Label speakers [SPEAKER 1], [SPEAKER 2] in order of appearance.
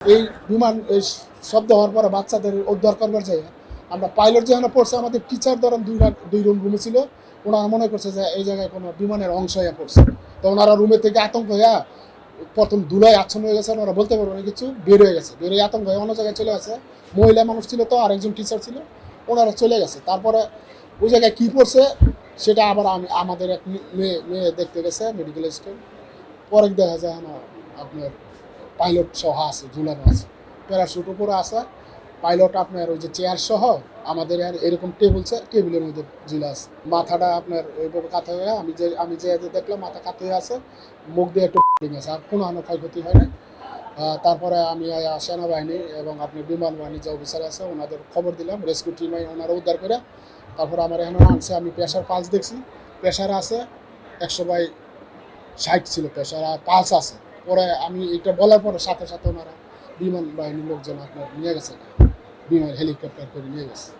[SPEAKER 1] এই বিমান এই শব্দ হওয়ার পরে বাচ্চাদের উদ্ধার করবার যাই আমরা পাইলট যেখানে পড়ছে আমাদের টিচার ধরেন দুই রুম রুমে ছিল। ওনারা মনে করছে যে এই জায়গায় কোনো বিমানের অংশ হয়ে পড়ছে। তো ওনারা রুমে থেকে আতঙ্ক হইয়া প্রথম ধুলায় আচ্ছন্ন হয়ে গেছে, ওনারা বলতে পারবো না কিছু, বের হয়ে গেছে, বের হয়ে আতঙ্ক হয়ে অন্য জায়গায় চলে গেছে। মহিলা মানুষ ছিল তো, আরেকজন টিচার ছিল, ওনারা চলে গেছে। তারপরে ওই জায়গায় কী পড়ছে সেটা আবার আমাদের এক মেয়ে দেখতে গেছে মেডিকেল স্টুডেন্ট। পরে দেখা যায় আপনার পাইলট সহ আছে, ঝুলানো আছে, প্যারাশুট উপরে আছে। পাইলট আপনার ওই যে চেয়ার সহ আমাদের আর এরকম টেবিলের মধ্যে ঝুলে আছে। মাথাটা আপনার ওইভাবে কাতে হয়ে, আমি যে দেখলাম মাথা কাতে হয়ে আছে, মুখ দিয়ে একটু আছে, আর কোনো ক্ষয়ক্ষতি হয় না। তারপরে আমি সেনাবাহিনী এবং আপনি বিমান বাহিনী যে অফিসার আছে ওনাদের খবর দিলাম, রেস্কিউ টিমে ওনারা উদ্ধার করে তারপরে আমার এখানে আনছে। আমি প্রেশার পালস দেখছি, প্রেশার আছে 100/60 ছিল প্রেশার, আর পালস আছে। পরে আমি এটা বলার পরে সাথে সাথে ওনারা বিমান বাহিনীর লোকজন আপনার নিয়ে গেছে, বিমান হেলিকপ্টার করে নিয়ে গেছে।